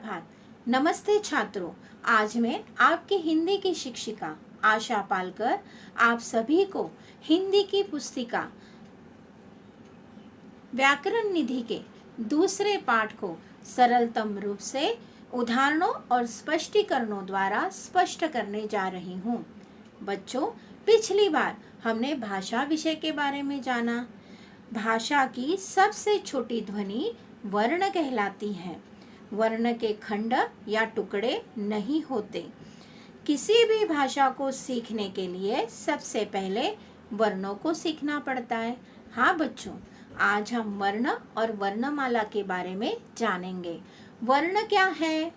भात। नमस्ते छात्रों, आज मैं आपकी हिंदी की शिक्षिका आशा पालकर आप सभी को हिंदी की पुस्तिका व्याकरण निधि के दूसरे पाठ को सरलतम रूप से उदाहरणों और स्पष्टीकरणों द्वारा स्पष्ट करने जा रही हूँ। बच्चों, पिछली बार हमने भाषा विषय के बारे में जाना। भाषा की सबसे छोटी ध्वनि वर्ण कहलाती है। वर्ण के खंड या टुकड़े नहीं होते। किसी भी भाषा को सीखने के लिए सबसे पहले वर्णों को सीखना पड़ता है। हाँ बच्चों, आज हम वर्ण और वर्णमाला के बारे में जानेंगे। वर्ण क्या है?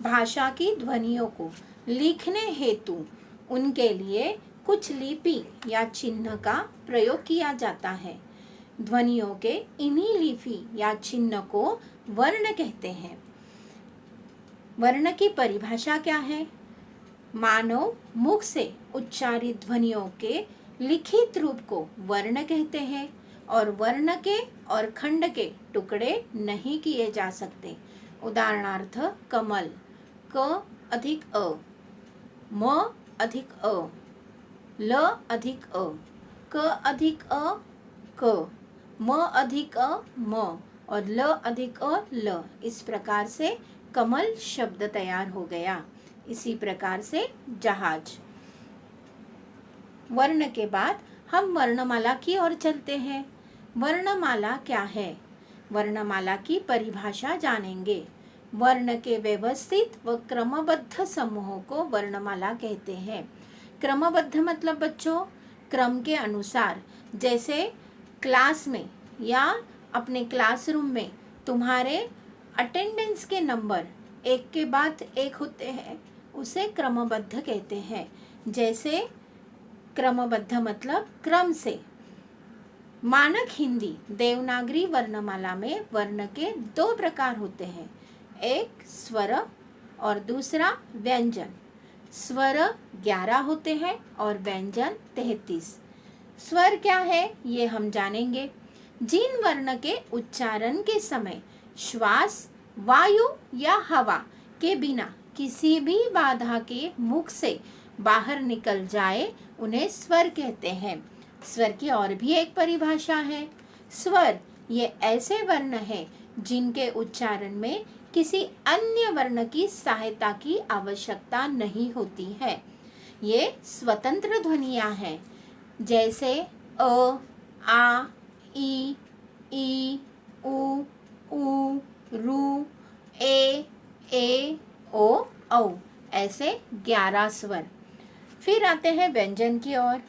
भाषा की ध्वनियों को लिखने हेतु उनके लिए कुछ लिपि या चिन्ह का प्रयोग किया जाता है। ध्वनियों के इन्हीं लिपि या चिन्ह को वर्ण कहते हैं। वर्ण की परिभाषा क्या है? मानव मुख से उच्चारित ध्वनियों के लिखित रूप को वर्ण कहते हैं और वर्ण के और खंड के टुकड़े नहीं किए जा सकते। उदाहरणार्थ कमल, क अधिक अ, म अधिक अ, ल अधिक अ, क अधिक अ, क, म अधिक अ, म और ल अधिक अ, ल। इस प्रकार से कमल शब्द तैयार हो गया। इसी प्रकार से जहाज। वर्ण के बाद हम वर्णमाला की ओर चलते हैं। वर्णमाला क्या है? वर्णमाला की परिभाषा जानेंगे। वर्ण के व्यवस्थित व क्रमबद्ध समूहों को वर्णमाला कहते हैं। क्रमबद्ध मतलब बच्चों क्रम के अनुसार। जैसे क्लास में या अपने क्लासरूम में तुम्हारे अटेंडेंस के नंबर एक के बाद एक होते हैं, उसे क्रमबद्ध कहते हैं। जैसे क्रमबद्ध मतलब क्रम से। मानक हिंदी देवनागरी वर्णमाला में वर्ण के दो प्रकार होते हैं, एक स्वर और दूसरा व्यंजन। स्वर 11 होते हैं और व्यंजन 33। स्वर क्या है ये हम जानेंगे। जिन वर्ण के उच्चारण के समय श्वास, वायु या हवा के बिना किसी भी बाधा के मुख से बाहर निकल जाए उन्हें स्वर कहते हैं। स्वर की और भी एक परिभाषा है। स्वर ये ऐसे वर्ण हैं जिनके उच्चारण में किसी अन्य वर्ण की सहायता की आवश्यकता नहीं होती है। ये स्वतंत्र ध्वनियाँ हैं। जैसे अ, आ, ई, उ, रू, ए, ओ, औ। ऐसे 11 स्वर। फिर आते हैं व्यंजन की ओर।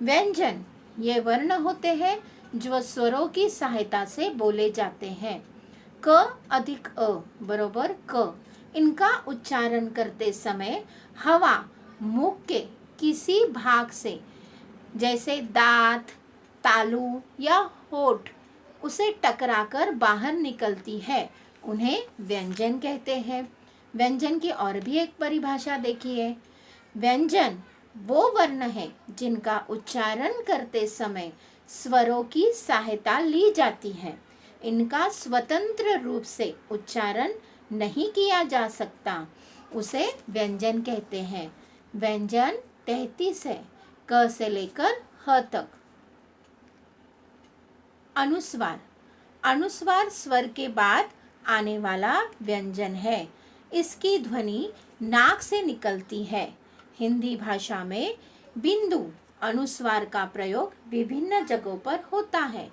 व्यंजन ये वर्ण होते हैं जो स्वरों की सहायता से बोले जाते हैं। क अधिक अ बरोबर क। इनका उच्चारण करते समय हवा मुख के किसी भाग से, जैसे दांत, तालू या होठ, उसे टकराकर बाहर निकलती है, उन्हें व्यंजन कहते हैं। व्यंजन की और भी एक परिभाषा देखिए। व्यंजन वो वर्ण है जिनका उच्चारण करते समय स्वरों की सहायता ली जाती है। इनका स्वतंत्र रूप से उच्चारण नहीं किया जा सकता, उसे व्यंजन कहते हैं। व्यंजन 33 है, क से लेकर ह तक। अनुस्वार। अनुस्वार स्वर के बाद आने वाला व्यंजन है। इसकी ध्वनि नाक से निकलती है। हिंदी भाषा में बिंदु अनुस्वार का प्रयोग विभिन्न जगहों पर होता है।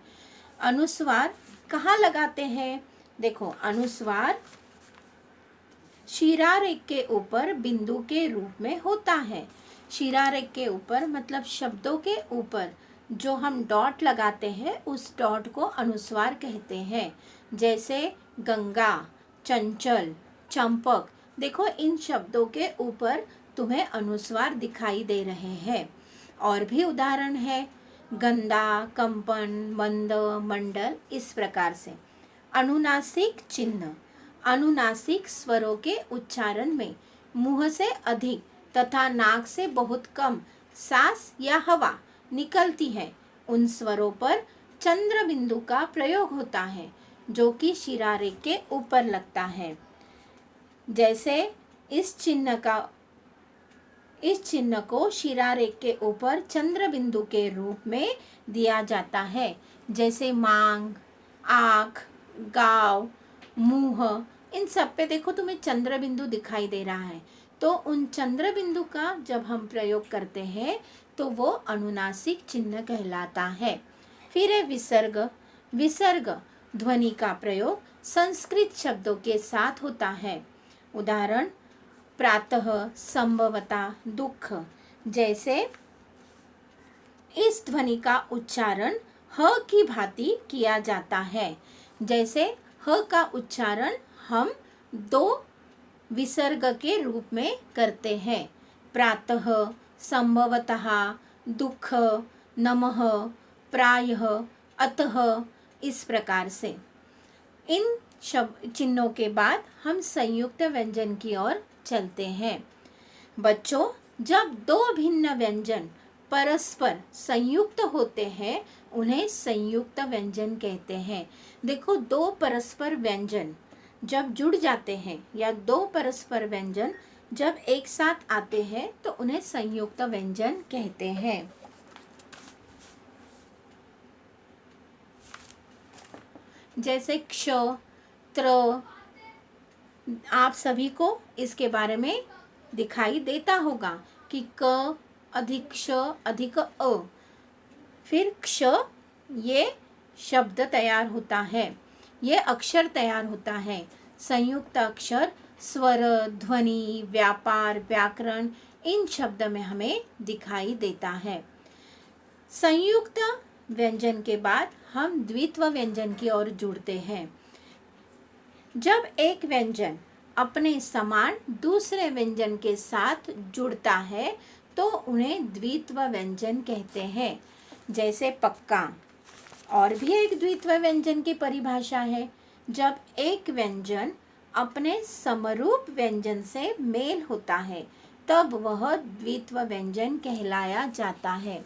अनुस्वार कहाँ लगाते हैं? देखो, अनुस्वार शिरारेख के ऊपर बिंदु के रूप में होता है। शिरारेख के ऊपर मतलब शब्दों के ऊपर जो हम डॉट लगाते हैं उस डॉट को अनुस्वार कहते हैं। जैसे गंगा, चंचल, चंपक। देखो, इन शब्दों के ऊपर तुम्हें अनुस्वार दिखाई दे रहे हैं। और भी उदाहरण है, गंदा, कंपन, मंद, मंडल। इस प्रकार से अनुनासिक चिन्ह। अनुनासिक स्वरों के उच्चारण में मुंह से अधिक तथा नाक से बहुत कम सांस या हवा निकलती है, उन स्वरों पर चंद्र बिंदु का प्रयोग होता है। जो कि शिरारेख के ऊपर लगता है। जैसे इस चिन्ह को शिरारेख के ऊपर चंद्र बिंदु के रूप में दिया जाता है। जैसे मांग, आँख, गाल, मुंह, इन सब पे देखो तुम्हें चंद्र बिंदु दिखाई दे रहा है। तो उन चंद्र बिंदु का जब हम प्रयोग करते हैं तो वो अनुनासिक चिन्ह कहलाता है। फिर है विसर्ग। विसर्ग ध्वनि का प्रयोग संस्कृत शब्दों के साथ होता है। उदाहरण प्रातः, संभवतः, दुख। जैसे इस ध्वनि का उच्चारण ह की भांति किया जाता है। जैसे ह का उच्चारण हम 2 विसर्ग के रूप में करते हैं। प्रातः, संभवतः, दुख, नमः, प्रायः, अतः, इस प्रकार से। इन चिन्हों के बाद हम संयुक्त व्यंजन की ओर चलते हैं। बच्चों, जब 2 भिन्न व्यंजन परस्पर संयुक्त होते हैं उन्हें संयुक्त व्यंजन कहते हैं। देखो, 2 परस्पर व्यंजन जब जुड़ जाते हैं या 2 परस्पर व्यंजन जब एक साथ आते हैं तो उन्हें संयुक्त व्यंजन कहते हैं। जैसे क्ष, त्र, आप सभी को इसके बारे में दिखाई देता होगा कि क अधिक क्ष अधिक अ, फिर क्ष, ये शब्द तैयार होता है, ये अक्षर तैयार होता है। संयुक्त अक्षर स्वर, ध्वनि, व्यापार, व्याकरण, इन शब्द में हमें दिखाई देता है। संयुक्त व्यंजन के बाद हम द्वित्व व्यंजन की ओर जुड़ते हैं। जब एक व्यंजन अपने समान दूसरे व्यंजन के साथ जुड़ता है तो उन्हें द्वित्व व्यंजन कहते हैं। जैसे पक्का, और भी एक द्वित्व व्यंजन की परिभाषा है। जब एक व्यंजन अपने समरूप व्यंजन से मेल होता है तब वह द्वित्व व्यंजन कहलाया जाता है।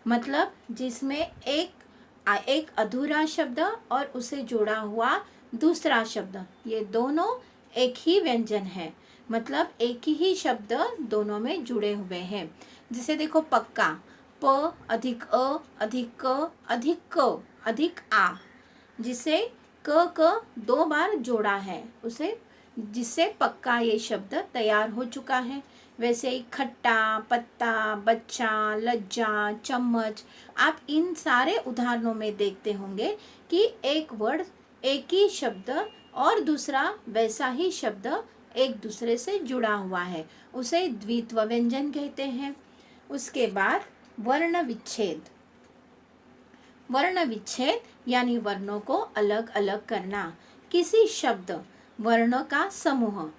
मतलब जिसमें एक अधूरा शब्द और उसे जुड़ा हुआ दूसरा शब्द, ये दोनों एक ही व्यंजन है, मतलब एक ही शब्द दोनों में जुड़े हुए हैं। जैसे देखो पक्का, प अधिक अ अधिक क अधिक क अधिक आ, जिसे क 2 बार जोड़ा है उसे, जिससे पक्का ये शब्द तैयार हो चुका है। वैसे ही खट्टा, पत्ता, बच्चा, लज्जा, चम्मच, आप इन सारे उदाहरणों में देखते होंगे कि एक वर्ड, एक ही शब्द और दूसरा वैसा ही शब्द एक दूसरे से जुड़ा हुआ है, उसे द्वित्व व्यंजन कहते हैं। उसके बाद वर्ण विच्छेद। वर्ण विच्छेद यानी वर्णों को अलग अलग करना। किसी शब्द, वर्णों का समूह,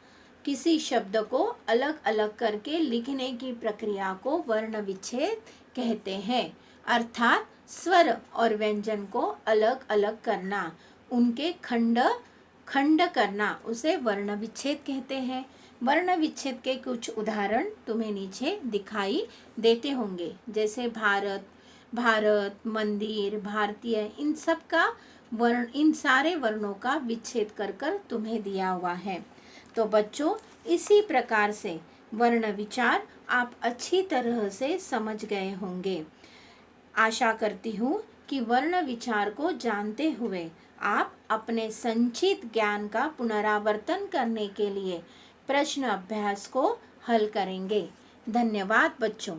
किसी शब्द को अलग अलग करके लिखने की प्रक्रिया को वर्ण विच्छेद कहते हैं। अर्थात स्वर और व्यंजन को अलग अलग करना, उनके खंड करना, उसे वर्ण विच्छेद कहते हैं। वर्ण विच्छेद के कुछ उदाहरण तुम्हें नीचे दिखाई देते होंगे। जैसे भारत, भारत, मंदिर, भारतीय, इन सब का वर्ण, इन सारे वर्णों का विच्छेद कर तुम्हें दिया हुआ है। तो बच्चों, इसी प्रकार से वर्ण विचार आप अच्छी तरह से समझ गए होंगे। आशा करती हूँ कि वर्ण विचार को जानते हुए आप अपने संचित ज्ञान का पुनरावर्तन करने के लिए प्रश्न अभ्यास को हल करेंगे। धन्यवाद बच्चों।